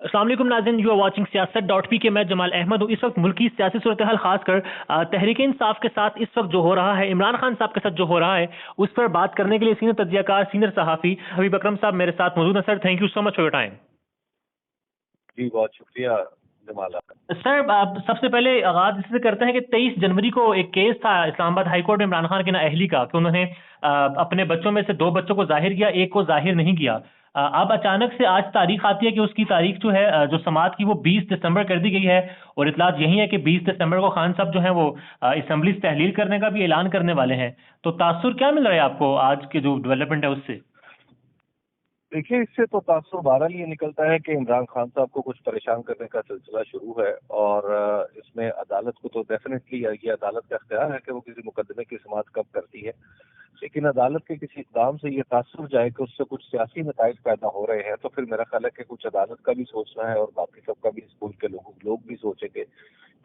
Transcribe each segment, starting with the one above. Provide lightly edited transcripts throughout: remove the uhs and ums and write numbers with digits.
अस्सलाम वालेकुम नाज़रीन, यू आर वाचिंग सियासत.पी के। मैं जमाल अहमद हूँ। इस वक्त मुल्क की सियासी सूरत हाल खासकर तहरीक इंसाफ के साथ इस वक्त जो हो रहा है, इमरान खान साहब के साथ जो हो रहा है, उस पर बात करने के लिए सीनियर तज्जियाकार, सीनियर सहाफ़ी हबीब अकरम साहब मेरे साथ मौजूद हैं। Sir, thank you so much for your time. जी बहुत शुक्रिया जमाल। सर, सबसे पहले आगाज इससे करते हैं कि 23 जनवरी को एक केस था इस्लामाबाद हाई कोर्ट में इमरान खान के नाअहली का कि उन्होंने अपने बच्चों में से 2 बच्चों को जाहिर किया, एक को जाहिर नहीं किया। अब अचानक से आज तारीख आती है कि उसकी तारीख जो है जो समाअत की वो 20 दिसंबर कर दी गई है, और इतलात यही है कि 20 दिसंबर को खान साहब जो है वो असेंबली से तहलील करने का भी ऐलान करने वाले हैं। तो तासुर क्या मिल रहा है आपको आज के जो डेवलपमेंट है उससे? देखिए, इससे तो तासुर बहरहाल ये निकलता है कि इमरान खान साहब को कुछ परेशान करने का सिलसिला शुरू है, और इसमें अदालत को तो डेफिनेटली ये अदालत का इख्तियार है कि वो किसी मुकदमे की समाअत कब करती है। लेकिन अदालत के किसी इक़दाम से ये तासुर जाए कि उससे कुछ सियासी नताइज पैदा हो रहे हैं, तो फिर मेरा ख्याल है कि कुछ अदालत का भी सोचना है और बाकी सबका भी, स्कूल के लोग भी सोचेंगे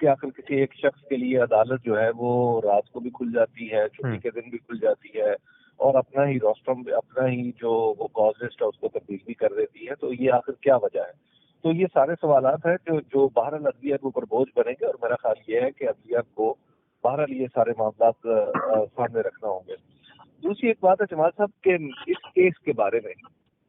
कि आखिर किसी एक शख्स के लिए अदालत जो है वो रात को भी खुल जाती है, छुट्टी के दिन भी खुल जाती है, और अपना ही रोस्टम, अपना ही जो वो कॉज लिस्ट है उसको तब्दील भी कर देती है। तो ये आखिर क्या वजह है? तो ये सारे सवालात हैं जो बहरहाल अदलिया के ऊपर बोझ बनेंगे, और मेरा ख्याल ये है कि अदलिया को बहरहाल ये सारे मामलात सामने रखना होंगे। दूसरी एक बात है जमाल साहब के इस केस के बारे में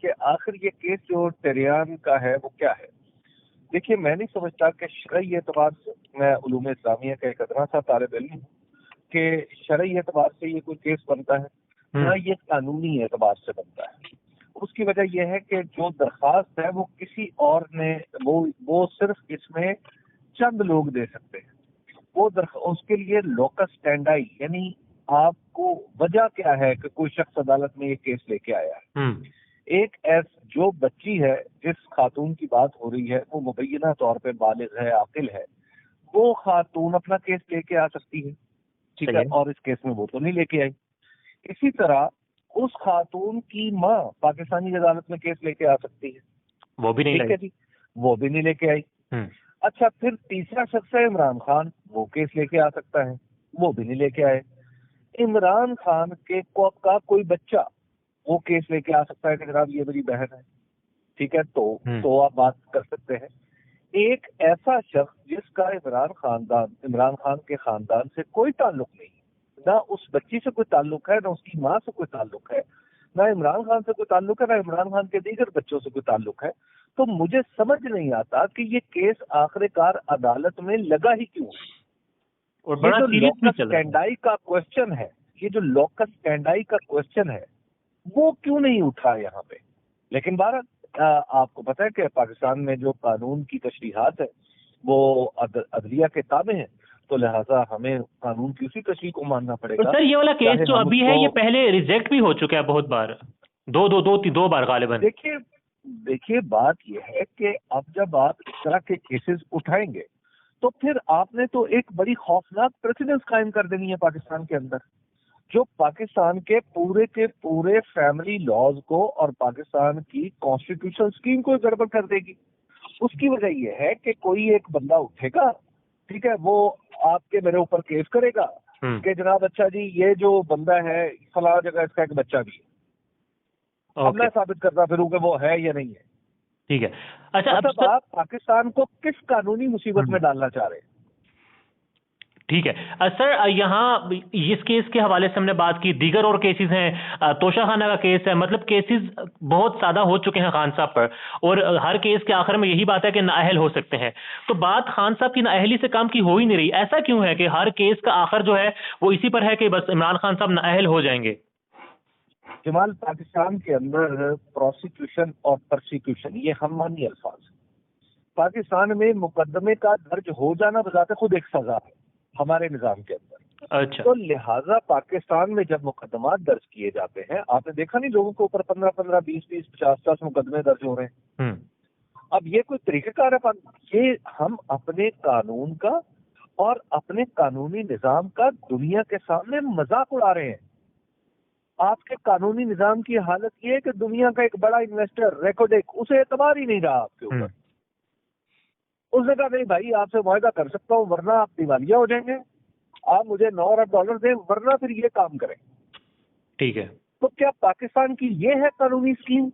कि आखिर ये केस जो टेरियान का है वो क्या है। देखिए, मैं नहीं समझता कि शरई एतबार से, मैं उलूम इस्लामिया का एक अदना सा तालिब इल्म हूँ, कि शरई एतबार से ये कोई केस बनता है ना ये कानूनी एतबार से बनता है। उसकी वजह यह है कि जो दरखास्त है वो किसी और ने, वो सिर्फ इसमें चंद लोग दे सकते हैं। वो उसके लिए लोकस स्टैंडाई, यानी आपको वजह क्या है कि कोई शख्स अदालत में ये केस लेके आया है। एक जो बच्ची है, जिस खातून की बात हो रही है, वो मुबैना तौर पे बालिग है, आकिल है, वो खातून अपना केस लेके आ सकती है, ठीक है, और इस केस में वो तो नहीं लेके आई। इसी तरह उस खातून की माँ पाकिस्तानी अदालत में केस लेके आ सकती है, वो भी नहीं, ठीक है जी, वो भी नहीं लेके आई। अच्छा, फिर तीसरा शख्स है इमरान खान, वो केस लेके आ सकता है, वो भी नहीं लेके आए। इमरान खान का कोई बच्चा वो केस लेके आ सकता है कि जनाब ये मेरी बहन है, ठीक है, तो आप बात कर सकते हैं। एक ऐसा शख्स जिसका इमरान खान के खानदान से कोई ताल्लुक नहीं, ना उस बच्ची से कोई ताल्लुक है, ना उसकी माँ से कोई ताल्लुक है, ना इमरान खान से कोई ताल्लुक है, ना इमरान खान के दीगर बच्चों से कोई ताल्लुक है, तो मुझे समझ नहीं आता कि ये केस आखिरकार अदालत में लगा ही क्यों। और बड़ा लोकस स्टैंडाई का क्वेश्चन है, ये जो लोकस स्टैंडाई का क्वेश्चन है वो क्यों नहीं उठा यहाँ पे। लेकिन आपको पता है कि पाकिस्तान में जो कानून की तशरीहात है वो अदलिया के ताबे हैं, तो लिहाजा हमें कानून की उसी तशरीह को मानना पड़ेगा। सर, ये वाला केस जो अभी है ये पहले रिजेक्ट भी हो चुका है बहुत बार, दो बार गालिबन। देखिए बात ये है कि अब जब आप इस तरह के केसेस उठाएंगे तो फिर आपने तो एक बड़ी खौफनाक प्रेसिडेंस कायम कर देनी है पाकिस्तान के अंदर, जो पाकिस्तान के पूरे फैमिली लॉज को और पाकिस्तान की कॉन्स्टिट्यूशन स्कीम को गड़बड़ कर देगी। उसकी वजह यह है कि कोई एक बंदा उठेगा, ठीक है, वो आपके मेरे ऊपर केस करेगा कि जनाब अच्छा जी ये जो बंदा है फलां जगह इसका एक बच्चा भी है। अब मैं साबित करता फिरूं कि वो है या नहीं है, ठीक है। अच्छा, मतलब आप पाकिस्तान को किस कानूनी मुसीबत में डालना चाह रहे हैं? ठीक है सर, यहाँ इस केस के हवाले से हमने बात की, दीगर और केसेस हैं, तोशाखाना का केस है, मतलब केसेस बहुत ज्यादा हो चुके हैं खान साहब पर, और हर केस के आखिर में यही बात है कि नाअहल हो सकते हैं। तो बात खान साहब की नाअहली से काम की हो ही नहीं रही। ऐसा क्यों है कि हर केस का आखिर जो है वो इसी पर है कि बस इमरान खान साहब नाअहल हो जाएंगे? जमाल, पाकिस्तान के अंदर प्रोसिक्यूशन और परसिक्यूशन ये हममानी अल्फाज। पाकिस्तान में मुकदमे का दर्ज हो जाना बजाते खुद एक सजा है हमारे निजाम के अंदर। अच्छा। तो लिहाजा पाकिस्तान में जब मुकदमा दर्ज किए जाते हैं, आपने देखा नहीं लोगों के ऊपर 15-15, 20-20, 50-50 मुकदमे दर्ज हो रहे हैं। अब ये कोई तरीकेकार है? ये हम अपने कानून का और अपने कानूनी निजाम का दुनिया के सामने मजाक उड़ा रहे हैं। आपके कानूनी निजाम की हालत ये है कि दुनिया का एक बड़ा इन्वेस्टर रेकोडेक, उसे एतबार ही नहीं रहा आपके ऊपर। उसने कहा नहीं भाई, आपसे वायदा कर सकता हूँ वरना आप दिवालिया हो जाएंगे, आप मुझे $9 अरब दें वरना फिर ये काम करें। ठीक है। तो क्या पाकिस्तान की ये है कानूनी स्कीम,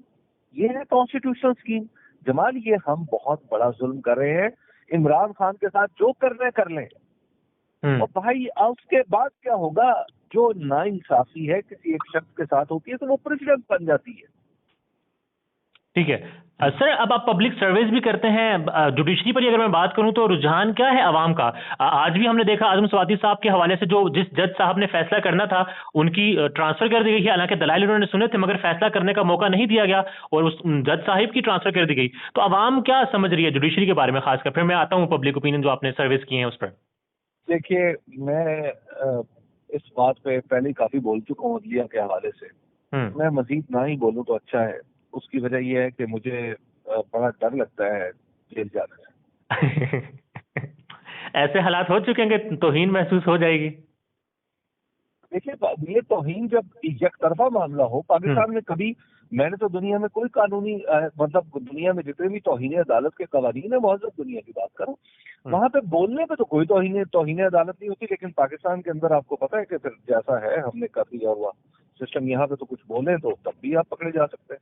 ये है कॉन्स्टिट्यूशनल स्कीम? जमाल ये हम बहुत बड़ा जुल्म कर रहे हैं, इमरान खान के साथ जो करना है कर लें। और भाई उसके बाद क्या होगा, जो नाइंसाफी है किसी एक शख्स के साथ होती है तो वो प्रेसिडेंट बन जाती है। ठीक है सर, अब आप पब्लिक सर्विस भी करते हैं, जुडिशरी पर ही अगर मैं बात करूं तो रुझान क्या है आवाम का? आज भी हमने देखा आजम स्वाति साहब के हवाले से जो जिस जज साहब ने फैसला करना था उनकी ट्रांसफर कर दी गई है। हालांकि दलाइल उन्होंने सुने थे मगर फैसला करने का मौका नहीं दिया गया और उस जज साहिब की ट्रांसफर कर दी गई। तो आवाम क्या समझ रही है जुडिशरी के बारे में खासकर? फिर मैं आता हूँ पब्लिक ओपिनियन जो आपने सर्विस किए हैं उस पर। देखिए, मैं इस बात पे पहले ही काफी बोल चुका हूँ अदलिया के हवाले से। मैं मजीद ना ही बोलूँ तो अच्छा है। उसकी वजह यह है कि मुझे बड़ा डर लगता है जेल जाने से। ऐसे हालात हो चुके हैं कि तौहीन महसूस हो जाएगी। देखिए, ये तौहीन जब एक तरफा मामला हो, पाकिस्तान में कभी, मैंने तो दुनिया में कोई कानूनी मतलब दुनिया में जितने भी तौहीन अदालत के कवानीन है, मौजूद दुनिया की बात करो, वहां पे बोलने पे तो कोई तौहीन अदालत नहीं होती। लेकिन पाकिस्तान के अंदर आपको पता है कि फिर जैसा है हमने कर दिया हुआ सिस्टम, यहाँ पे तो कुछ बोले तो तब भी आप पकड़े जा सकते हैं।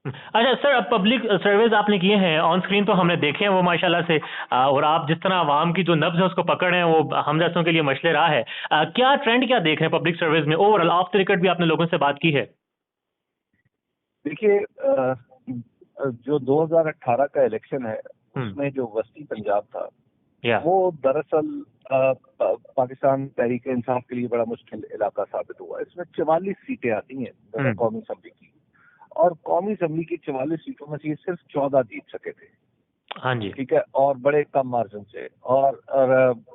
अच्छा सर, अब पब्लिक सर्विस आपने किए हैं, ऑन स्क्रीन तो हमने देखे हैं वो माशाल्लाह से, और आप जिस तरह आवाम की जो नब्ज है उसको पकड़ रहे हैं वो हम जैसों के लिए मशले राह है। क्या ट्रेंड क्या देख रहे हैं पब्लिक सर्विस में ओवरऑल? ऑफ द रिकॉर्ड भी आपने लोगों से बात की है। देखिए, जो 2018 का इलेक्शन है उसमें जो वस्ती पंजाब था वो दरअसल पाकिस्तान तहरीक इंसाफ के लिए बड़ा मुश्किल इलाका साबित हुआ। इसमें 44 सीटें आती हैं कौमी असम्बली की, और कौमी असम्बली की 44 सीटों में से ये सिर्फ 14 जीत सके थे। हाँ जी, ठीक है, और बड़े कम मार्जिन से। और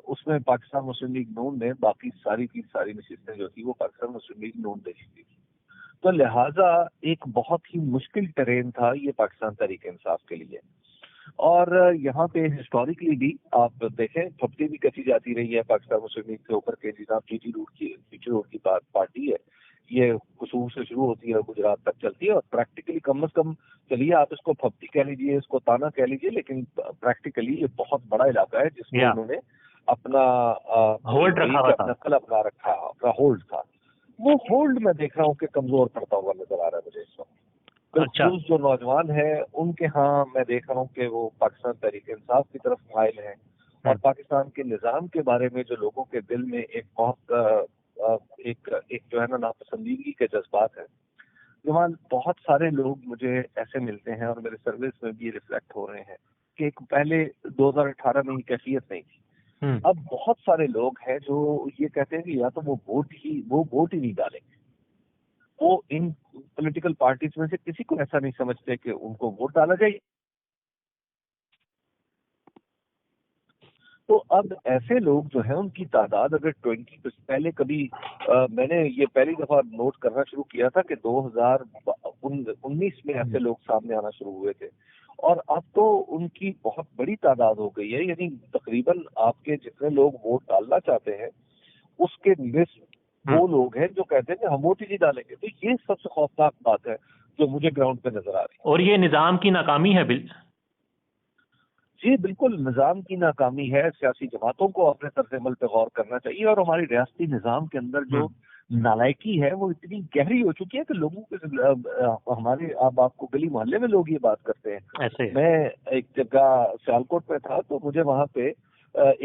उसमें पाकिस्तान मुस्लिम लीग नून ने बाकी सारी की सारी नशिस्तें जो थी वो पाकिस्तान मुस्लिम लीग नून ने जीती थी। तो लिहाजा एक बहुत ही मुश्किल टेरेन था ये पाकिस्तान तहरीक इंसाफ के लिए। और यहाँ पे हिस्टोरिकली भी आप देखें, थपती भी कसी जाती रही है पाकिस्तान मुस्लिम लीग के ऊपर के जनाब जीटी रोड की पार्टी है, ये कसूर से शुरू होती है, गुजरात तक चलती है, और प्रैक्टिकली कम से कम, चलिए आप इसको फप्ती कह लीजिए, इसको ताना कह लीजिए, लेकिन प्रैक्टिकली ये बहुत बड़ा इलाका है जिसमें उन्होंने अपना होल्ड रखा हुआ था, अपना कल अपना रखा, अपना होल्ड था। वो होल्ड मैं देख रहा हूँ कि कमजोर पड़ता हुआ नजर आ रहा है मुझे इस वक्त। बिल्कुल जो नौजवान है उनके यहाँ मैं देख रहा हूँ कि वो पाकिस्तान तहरीक इंसाफ की तरफ माइल है, और पाकिस्तान के निज़ाम के बारे में जो लोगों के दिल में एक बहुत एक जो है ना नापसंदीदगी के जज्बात है। जमाल, बहुत सारे लोग मुझे ऐसे मिलते हैं और मेरे सर्विस में भी रिफ्लेक्ट हो रहे हैं कि एक पहले 2018 में ही कैफियत नहीं थी, अब बहुत सारे लोग हैं जो ये कहते हैं कि या तो वो वोट ही नहीं डालेंगे। वो इन पॉलिटिकल पार्टीज में से किसी को ऐसा नहीं समझते कि उनको वोट डाला जाए। तो अब ऐसे लोग जो हैं उनकी तादाद अगर 20 पहले कभी मैंने ये पहली दफा नोट करना शुरू किया था कि 2019 में ऐसे लोग सामने आना शुरू हुए थे, और अब तो उनकी बहुत बड़ी तादाद हो गई है। यानी तकरीबन आपके जितने लोग वोट डालना चाहते हैं उसके निस्फ वो लोग हैं जो कहते हैं कि हम वोट ही नहीं डालेंगे। तो ये सबसे खौफनाक बात है जो मुझे ग्राउंड पे नजर आ रही है। और ये निजाम की नाकामी है जी बिल्कुल, निज़ाम की नाकामी है। सियासी जमातों को अपने तर्ज अमल पे गौर करना चाहिए, और हमारी रियासती निज़ाम के अंदर जो नालायकी है वो इतनी गहरी हो चुकी है कि लोगों के हमारे अब आपको गली मोहल्ले में लोग ये बात करते हैं। ऐसे मैं एक जगह सियालकोट में था तो मुझे वहां पे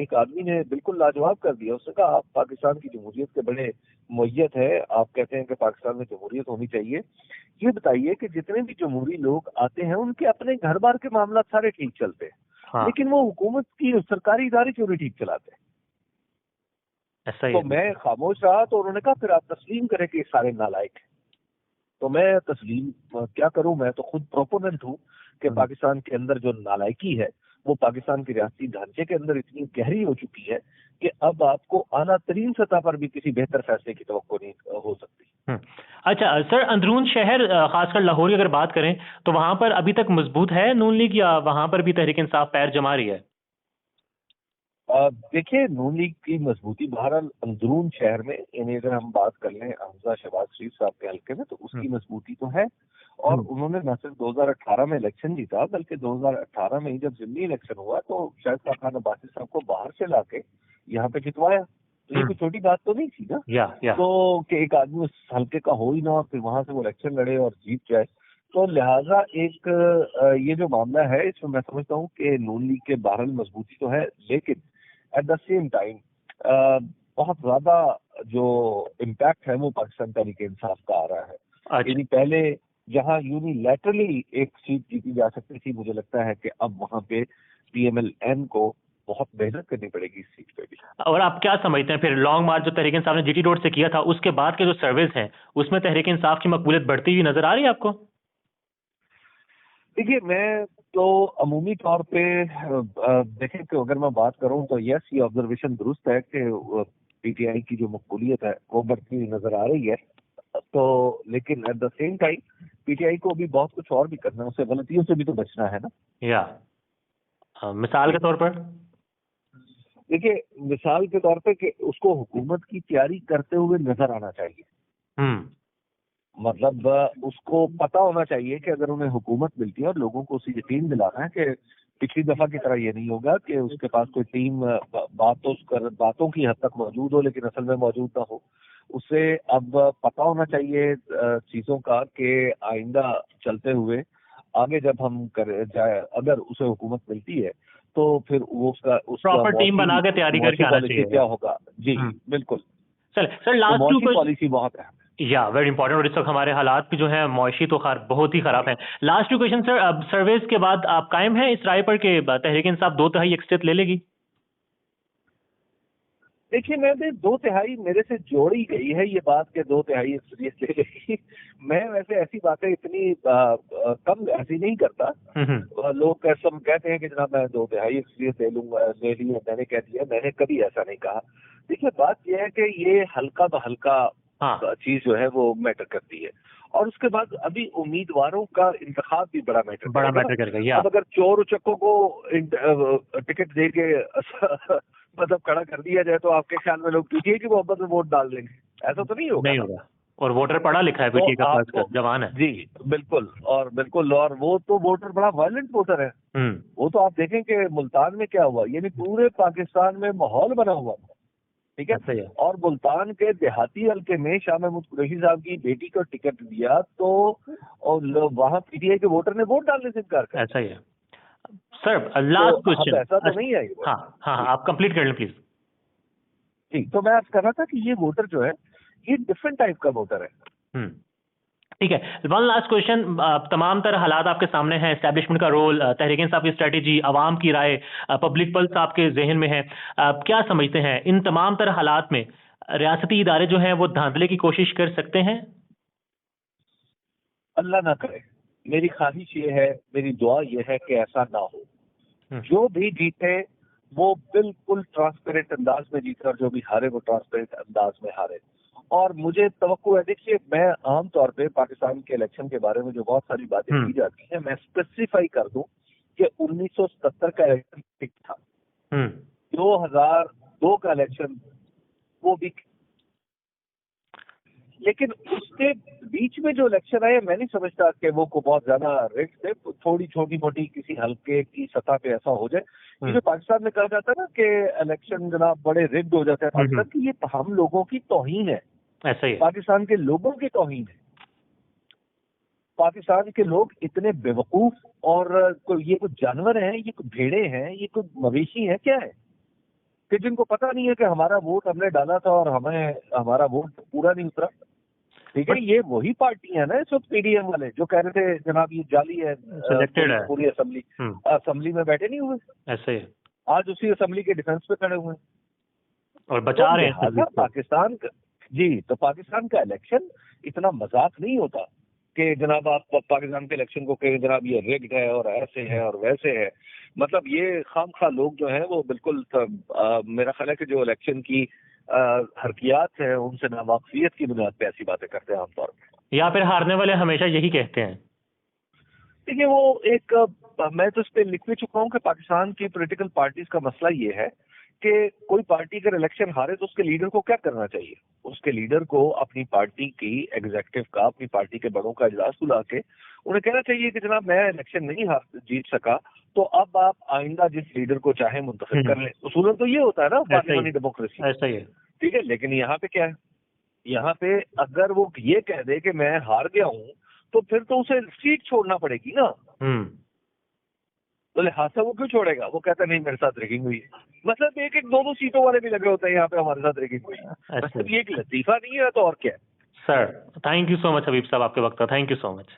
एक आदमी ने बिल्कुल लाजवाब कर दिया। उसने कहा, आप पाकिस्तान की जमहूरियत के बड़े मुय्यत है, आप कहते हैं कि पाकिस्तान में जमहूरियत होनी चाहिए, ये बताइए कि जितने भी जमहूरी लोग आते हैं उनके अपने घर बार के मामला सारे ठीक चलते हैं, लेकिन वो हुकूमत की सरकारी इदारे क्यों नहीं ठीक चलाते? ऐसा ही तो मैं खामोश रहा, तो उन्होंने कहा फिर आप तस्लीम करें कि सारे नालायक हैं। तो मैं तस्लीम क्या करूं, मैं तो खुद प्रोपोनेंट हूं कि पाकिस्तान के अंदर जो नालायकी है वो पाकिस्तान के रियासती ढांचे के अंदर इतनी गहरी हो चुकी है कि अब आपको आला तरीन सतह पर भी किसी बेहतर फैसले की तवक्को नहीं हो सकती। अच्छा सर, अंदरून शहर खासकर लाहौर की अगर बात करें तो वहां पर अभी तक मजबूत है नून लीग, या वहां पर भी तहरीक इंसाफ पैर जमा रही है? देखिए, नून लीग की मजबूती बहरहाल अंदरून शहर में, यानी अगर हम बात कर लें हमजा शहबाज शरीफ साहब के हल्के में, तो उसकी मजबूती तो है। और उन्होंने न सिर्फ 2018 में इलेक्शन जीता, बल्कि 2018 में ही जब जिमनी इलेक्शन हुआ तो शाहिद खान अब्बासी साहब को बाहर से लाके यहाँ पे जितवाया। तो ये कोई छोटी बात तो नहीं थी ना। तो कि एक आदमी उस हल्के का हो ही ना और फिर वहां से वो इलेक्शन लड़े और जीत जाए, तो लिहाजा एक ये जो मामला है इसमें मैं समझता हूँ कि नून लीग के बहरहाल मजबूती तो है, लेकिन एट द सेम टाइम बहुत ज्यादा जो इम्पैक्ट है वो पाकिस्तान तहरीक इंसाफ का आ रहा है। अच्छा। यानी पहले जहां यूनिलैटरली एक सीट जीती जा सकती थी, मुझे लगता है कि अब वहां पे PMLN को बहुत मेहनत करनी पड़ेगी इस सीट पे भी। और आप क्या समझते हैं फिर लॉन्ग मार्च जो तहरीक इंसाफ ने GT रोड से किया था उसके बाद के जो सर्वेज हैं उसमें तहरीक इंसाफ की मकबूलियत बढ़ती हुई नजर आ रही है आपको? देखिए, मैं तो अमूमी तौर पे देखें कि अगर मैं बात करूं तो यस, ये ऑब्जर्वेशन दुरुस्त है कि PTI की जो मकबूलियत है वो बढ़ती हुई नजर आ रही है। तो लेकिन at the same time PTI को भी बहुत कुछ और भी करना है, उसे गलतियों से भी तो बचना है ना। या मिसाल के तौर पर देखिए, मिसाल के तौर पे कि उसको हुकूमत की तैयारी करते हुए नजर आना चाहिए। मतलब उसको पता होना चाहिए कि अगर उन्हें हुकूमत मिलती है और लोगों को उसी यकीन दिलाना है कि पिछली दफा की तरह ये नहीं होगा कि उसके पास कोई टीम बातों की हद तक मौजूद हो लेकिन असल में मौजूद ना हो। उसे अब पता होना चाहिए चीजों का कि आइंदा चलते हुए आगे जब हम कर जाए, अगर उसे हुकूमत मिलती है तो फिर वो उसका प्रॉपर टीम बना के तैयारी करके आना चाहिए। क्या होगा जी बिल्कुल। सर लास्ट टू पॉलिसी बहुत है या वेरी इंपॉर्टेंट। और इस वक्त हमारे हालात भी जो है मुआशी तो बहुत ही खराब है। लास्ट टू क्वेश्चन सर, अब सर्वेज के बाद आप कायम हैं इस राय पर कि तहरीक इंसाफ 2/3 अक्सरियत ले लेगी? देखिए, मैंने 2/3 मेरे से जोड़ी गई है ये बात के 2/3 अक्सरियत ले लेगी। मैं वैसे ऐसी बातें इतनी कम ऐसी नहीं करता। लोग कहते हैं कि जनाब मैं 2/3 अक्सरियत ले लूंगा, ले ली, मैंने कह दिया, मैंने कभी ऐसा नहीं कहा। देखिए, बात यह है कि ये हल्का बहल्का चीज जो है वो मैटर करती है, और उसके बाद अभी उम्मीदवारों का इंतखाब भी बड़ा मैटर करेगा। अब अगर चोर उचक्कों को टिकट दे के मतलब खड़ा कर दिया जाए तो आपके ख्याल में लोग PTI की मोहब्बत में वोट डाल देंगे? ऐसा तो नहीं होगा। और वोटर पढ़ा लिखा है, PTI का खास कर जवान है जी बिल्कुल। और वो तो वोटर बड़ा वायलेंट वोटर है। वो तो आप देखें कि मुल्तान में क्या हुआ, यानी पूरे पाकिस्तान में माहौल बना हुआ था, ठीक है। और मुल्तान के देहाती हल्के में शाह महमूद कुरैशी साहब की बेटी को टिकट दिया तो वहाँ PTI के वोटर ने वोट डालने से इनकार कर। ऐसा ही है सर। Last question. ऐसा तो नहीं है। हाँ आप कंप्लीट कर लें प्लीज। ठीक, तो मैं आज कह रहा था कि ये वोटर जो है ये डिफरेंट टाइप का वोटर है। ठीक है, वन लास्ट क्वेश्चन। तमाम तरह हालात आपके सामने हैं, एस्टैब्लिशमेंट का रोल, तहरीक इंसाफ की स्ट्रेटेजी, आवाम की राय, पब्लिक पल्स आपके जहन में है, क्या समझते हैं इन तमाम तरह हालात में रियासती इदारे जो हैं वो धांधले की कोशिश कर सकते हैं? अल्लाह ना करे, मेरी ख्वाहिश ये है, मेरी दुआ ये है कि ऐसा ना हो। जो भी जीते वो बिल्कुल ट्रांसपेरेंट अंदाज में जीते और जो भी हारे वो ट्रांसपेरेंट अंदाज में हारे। और मुझे तवक्को है, देखिए मैं आम तौर पे पाकिस्तान के इलेक्शन के बारे में जो बहुत सारी बातें की जाती हैं, मैं स्पेसिफाई कर दूं कि 1977 का इलेक्शन ठीक था, 2002 का इलेक्शन वो भी, लेकिन उसके बीच में जो इलेक्शन आए मैं नहीं समझता कि वो को बहुत ज्यादा रिस्क थे। थोड़ी छोटी मोटी किसी हल्के की सतह पे ऐसा हो जाए। जो पाकिस्तान में कहा जाता है ना कि इलेक्शन जनाब बड़े रिग्ड हो जाते हैं पाकिस्तान की, ये हम लोगों की तौहीन है। ऐसा ही पाकिस्तान के लोगों की तौहीन है। पाकिस्तान के लोग इतने बेवकूफ और ये कुछ जानवर हैं, ये कुछ भेड़े हैं, ये कुछ मवेशी हैं, क्या है कि जिनको पता नहीं है कि हमारा वोट हमने डाला था और हमारा वोट पूरा नहीं उतरा। ठीक है, ये वही पार्टी है ना इस वक्त PDM वाले जो कह रहे थे जनाब ये जाली है, सिलेक्टेड है, पूरी असेंबली में बैठे नहीं हुए, ऐसे आज उसी असेंबली के डिफेंस पे खड़े हुए और बचा रहे हैं पाकिस्तान का। जी, तो पाकिस्तान का इलेक्शन इतना मजाक नहीं होता कि जनाब आप पाकिस्तान के इलेक्शन को कहें जनाब ये रिग्ड है और ऐसे है और वैसे है। मतलब ये खामखा लोग जो हैं वो बिल्कुल मेरा ख्याल है कि जो इलेक्शन की हरकियात है उनसे नावाकिफियत की बुनियाद पे ऐसी बातें करते हैं आमतौर पर, या फिर हारने वाले हमेशा यही कहते हैं। देखिए, वो एक मैं तो इस पे लिख भी चुका हूँ कि पाकिस्तान की पॉलिटिकल पार्टीज का मसला ये है कि कोई पार्टी अगर इलेक्शन हारे तो उसके लीडर को क्या करना चाहिए? उसके लीडर को अपनी पार्टी की एग्जीक्यूटिव का, अपनी पार्टी के बड़ों का इजलास बुला के उन्हें कहना चाहिए कि जनाब मैं इलेक्शन नहीं जीत सका, तो अब आप आइंदा जिस लीडर को चाहे मुंतखब कर लें। उसूलन तो ये होता है ना पार्लियामेंटी डेमोक्रेसी, ऐसा ही है। ठीक है, लेकिन यहाँ पे क्या है, यहाँ पे अगर वो ये कह दे कि मैं हार गया हूँ तो फिर तो उसे सीट छोड़ना पड़ेगी ना। तो लिहाजा वो क्यों छोड़ेगा? वो कहता नहीं मेरे साथ रैगिंग हुई है। मतलब एक एक 2-2 सीटों वाले भी लगे होते हैं यहाँ पे हमारे साथ रैगिंग हुई है। अच्छा मतलब ये एक लतीफा नहीं है तो और क्या है। Sir, thank you so much Habib sahab, आपके वक्त का थैंक यू सो मच।